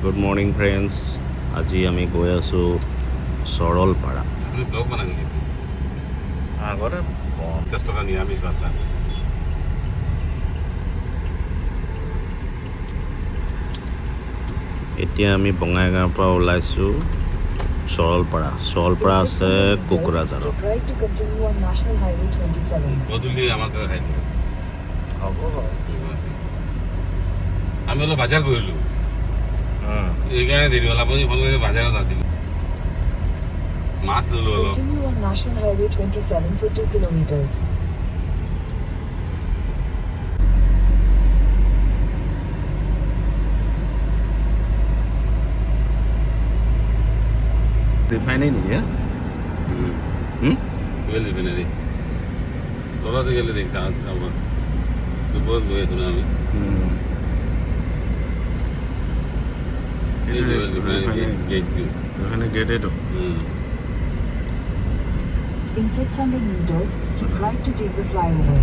Good morning friends. আজি আমি গৈ আছোঁ সৰলপাৰা। ব্লগ বনাই নেকি আগতে 50 টকা নিৰামিষ ভাত চাত এতিয়া আমি বঙাইগাঁৱৰ পৰা ওলাইছোঁ সৰলপাৰা আছে কোকৰাঝাৰত। গধূলি আমাৰ তাতে খাই দিওঁ হ'ব আমি অলপ বজাৰ কৰিলোঁ এইকাৰণে দেৰি হ'ল। আপুনি ফোন কৰি বজাৰত আছিলোঁ মাছ ল'লোঁ অলপ Continue on National Highway 27 for 2 kilometers. Refinery নেকি? টুৱেল ৰিফাইনেৰী তলতে গ'লে দেখি চাব দুপৰত গৈ আছোঁ না আমি এই টুৱেল ৰিফাইনেৰী গেটটো গেট এইটো। In 600 meters, keep right to take the flyover.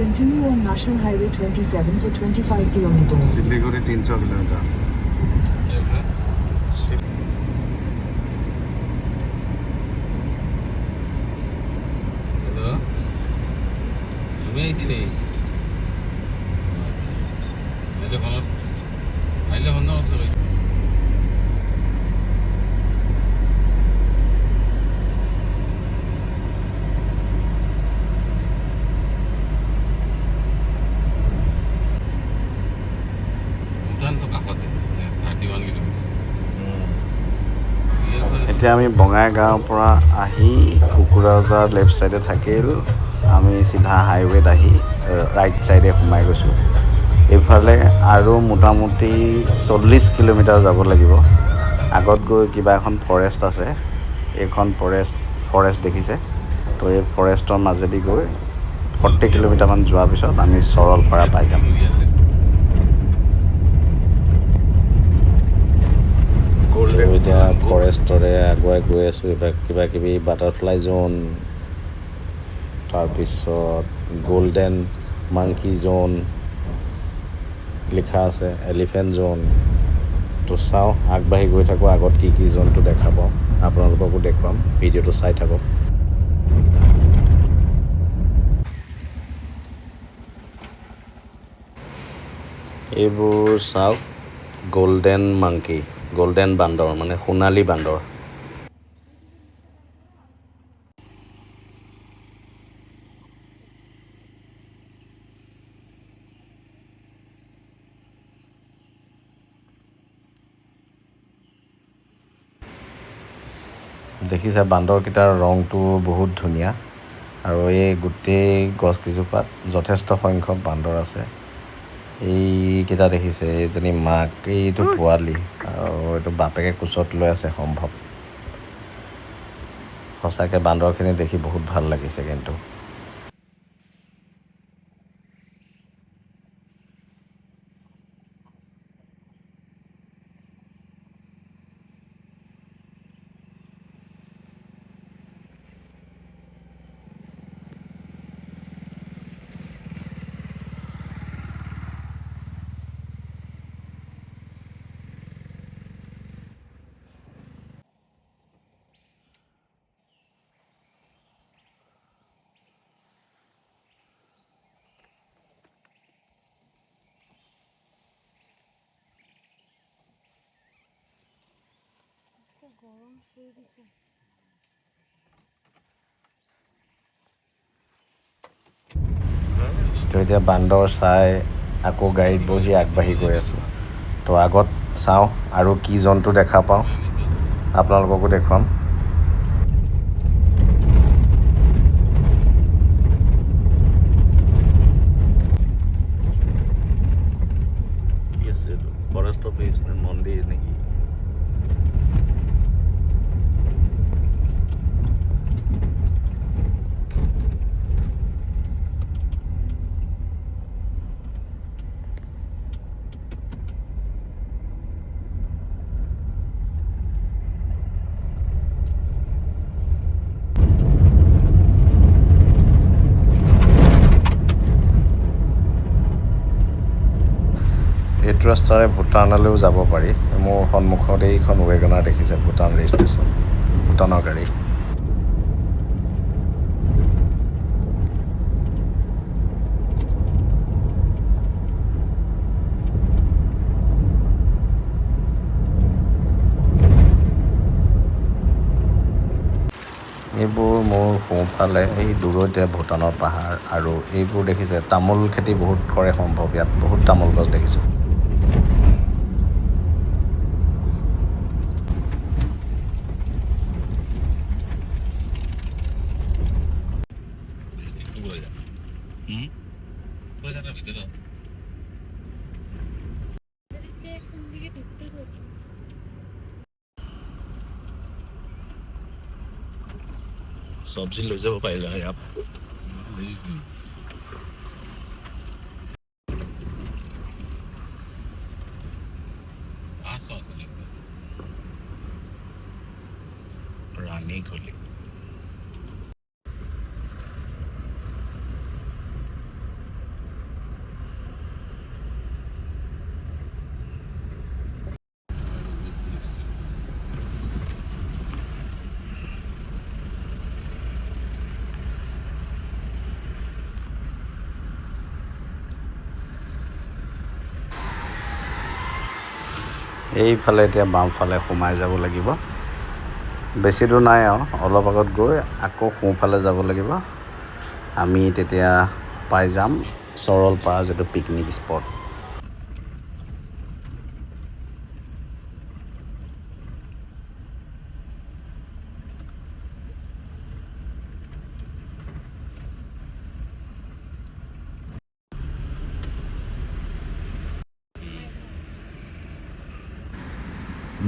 Continue on National Highway 27 for 25 kilometers. Siliguri 300 kilometre. Hello सुबह आई थी नहीं मेरे फोन आइले फोन ना ভূটান তো কাষতে 31 কিলোমিটাৰ এতিয়া আমি বঙাইগাঁৱৰ পৰা আহি কোকৰাঝাৰ লেফ্ট ছাইডে থাকিল, আমি চিধা হাইৱেত আহি ৰাইট ছাইডে সোমাই গৈছোঁ। এইফালে আৰু মোটামুটি 40 কিলোমিটাৰ যাব লাগিব। আগত গৈ কিবা এখন ফৰেষ্ট আছে, এইখন ফৰেষ্ট দেখিছে, তো এই ফৰেষ্টৰ মাজেদি গৈ 40 কিলোমিটাৰমান যোৱাৰ পিছত আমি সৰলপাৰা পাই যাম। এতিয়া ফৰেষ্টৰে আগুৱাই গৈ আছোঁ। এইবাৰ কিবা কিবি বাটাৰফ্লাই জ'ন, তাৰপিছত গল্ডেন মাংকি জ'ন লিখা আছে, এলিফেণ্ট জ'ন। তো চাওঁ, আগবাঢ়ি গৈ থাকোঁ, আগত কি কি জ'নটো দেখা পাওঁ আপোনালোককো দেখুৱাম, ভিডিঅ'টো চাই থাকক। এইবোৰ চাওক, গল্ডেন মাংকি, গল্ডেন বান্দৰ মানে সোণালী বান্দৰ। দেখিছে বান্দৰকেইটাৰ ৰংটো বহুত ধুনীয়া, আৰু এই গোটেই গছকেইজোপাত যথেষ্ট সংখ্যক বান্দৰ আছে। এইকেইটা দেখিছে, এইজনী মাক, এইটো পোৱালি, আৰু এইটো বাপেকে কোচত লৈ আছে সম্ভৱ। সঁচাকৈ বান্দৰখিনি দেখি বহুত ভাল লাগিছে কিন্তু। তো এতিয়া বান্দৰ চাই আকৌ গাড়ীত বহি আগবাঢ়ি গৈ আছোঁ। তো আগত চাওঁ আৰু কি জন্তু দেখা পাওঁ, আপোনালোককো দেখুৱাম। ফৰেষ্ট অফিচ নে মন্দিৰ নেকি? ৰাস্তাৰে ভূটানলৈও যাব পাৰি। মোৰ সন্মুখত এইখন ৱেগনাৰ দেখিছে, ভূটান ৰেজিষ্ট্ৰেশ্যন, ভূটানৰ গাড়ী। এইবোৰ মোৰ সোঁফালে এই দূৰৈতে ভূটানৰ পাহাৰ, আৰু এইবোৰ দেখিছে তামোল খেতি বহুত কৰে সম্ভৱ, ইয়াত বহুত তামোল গছ দেখিছোঁ। চব্জি লৈ যাব পাৰিলা ইয়াত। ৰাণী গলি এইফালে এতিয়া বামফালে সোমাই যাব লাগিব। বেছি দূৰ নাই আৰু, অলপ আগত গৈ আকৌ সোঁফালে যাব লাগিব। আমি তেতিয়া পাই যাম চৰলপাৰা, যিটো পিকনিক স্পট।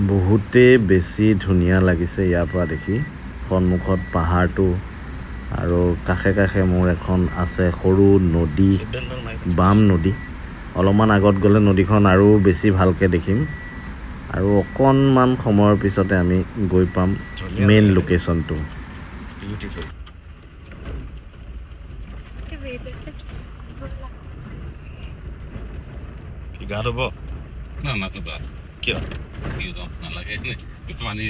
বহুতেই বেছি ধুনীয়া লাগিছে ইয়াৰ পৰা দেখি। সন্মুখত পাহাৰটো, আৰু কাষে কাষে মোৰ এখন আছে সৰু নদী, বাম নদী। অলপমান আগত গ'লে নদীখন আৰু বেছি ভালকৈ দেখিম, আৰু অকণমান সময়ৰ পিছতে আমি গৈ পাম মেইন লোকেশ্যনটো। গা ধুব না তো বাদ কিয়? নালাগে পানী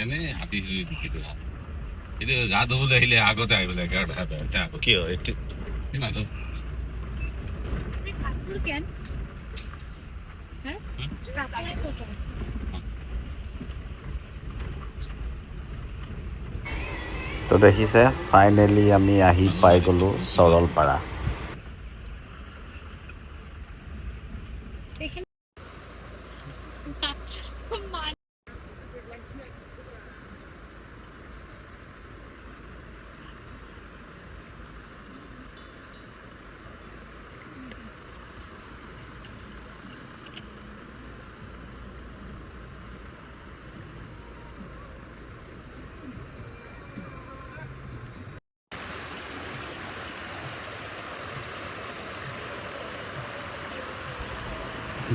এনেই হাতী সেইটো গা ধুবলৈ আহিলে আগতে আহিব লাগে আগত কিয় নাতো তো দেখিছে, ফাইনেলি আমি আহি পাই গ'লোঁ চৰলপাৰা।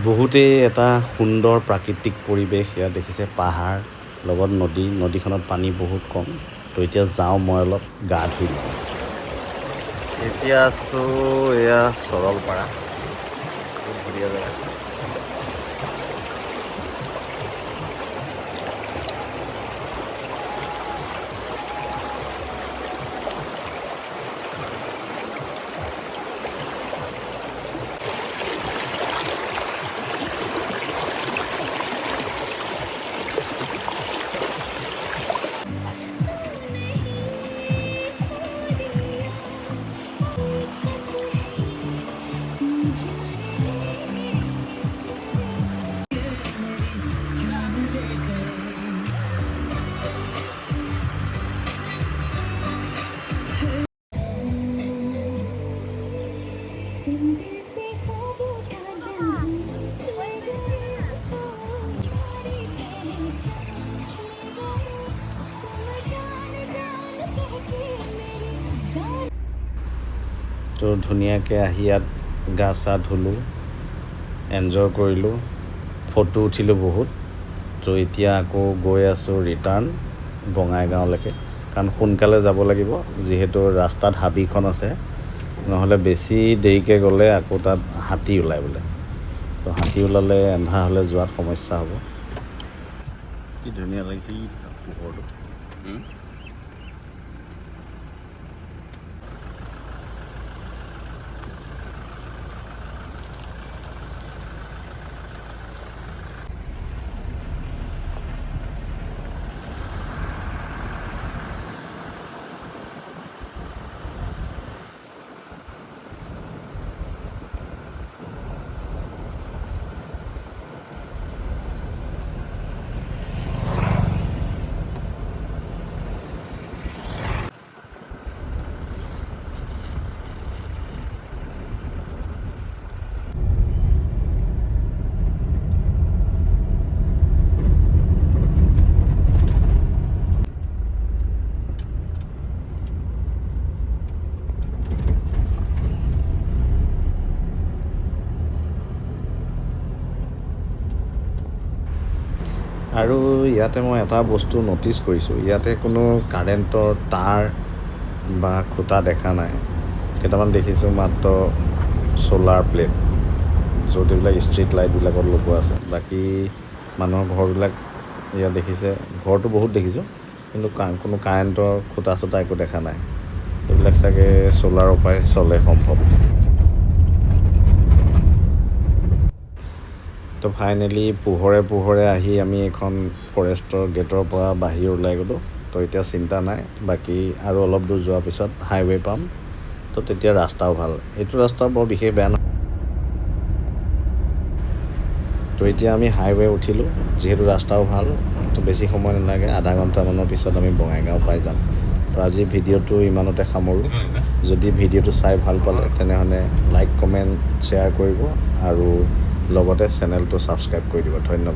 বহুতেই এটা সুন্দৰ প্ৰাকৃতিক পৰিৱেশ ইয়াত দেখিছে, পাহাৰ লগত নদী, নদীখনত পানী বহুত কম। তো এতিয়া যাওঁ, মই অলপ গা ধুই লওঁ। এতিয়া আছোঁ এয়া চৰলপাৰা, বহুত ধুনীয়া জেগা। তো ধুনীয়াকৈ আহি ইয়াত গা চা ধুলোঁ, এনজয় কৰিলোঁ, ফটো উঠিলোঁ বহুত। তো এতিয়া আকৌ গৈ আছোঁ ৰিটাৰ্ণ বঙাইগাঁওলৈকে, কাৰণ সোনকালে যাব লাগিব, যিহেতু ৰাস্তাত হাবিখন আছে। নহ'লে বেছি দেৰিকৈ গ'লে আকৌ তাত হাতী ওলায় বোলে। তো হাতী ওলালে এন্ধাৰ হ'লে যোৱাত সমস্যা হ'ব। কি ধুনীয়া লাগিছে পোহৰটো। আৰু ইয়াতে মই এটা বস্তু ন'টিছ কৰিছোঁ, ইয়াতে কোনো কাৰেণ্টৰ তাঁৰ বা খুঁটা দেখা নাই। কেইটামান দেখিছোঁ মাত্ৰ ছ'লাৰ প্লেট, য'ত এইবিলাক ষ্ট্ৰীট লাইটবিলাকত লগোৱা আছে। বাকী মানুহৰ ঘৰবিলাক ইয়াত দেখিছে, ঘৰটো বহুত দেখিছোঁ, কিন্তু কোনো কাৰেণ্টৰ খুঁটা চুটা একো দেখা নাই। এইবিলাক চাগে ছ'লাৰৰ পৰাই চলে সম্ভৱ। তো ফাইনেলি পোহৰে আহি আমি এখন ফৰেষ্টৰ গেটৰ পৰা বাহিৰ ওলাই গ'লোঁ। তো এতিয়া চিন্তা নাই, বাকী আৰু অলপ দূৰ যোৱাৰ পিছত হাইৱে পাম। তো তেতিয়া ৰাস্তাও ভাল, এইটো ৰাস্তা বৰ বিশেষ বেয়া নহয়। তো এতিয়া আমি হাইৱে উঠিলোঁ, যিহেতু ৰাস্তাও ভাল, তো বেছি সময় নালাগে, আধা ঘণ্টামানৰ পিছত আমি বঙাইগাঁও পাই যাম। তো আজিৰ ভিডিঅ'টো ইমানতে সামৰোঁ। যদি ভিডিঅ'টো চাই ভাল পালে তেনেহ'লে লাইক, কমেণ্ট, শ্বেয়াৰ কৰিব আৰু লগতে চেনেলটো ছাবস্ক্ৰাইব কৰি দিব। ধন্যবাদ।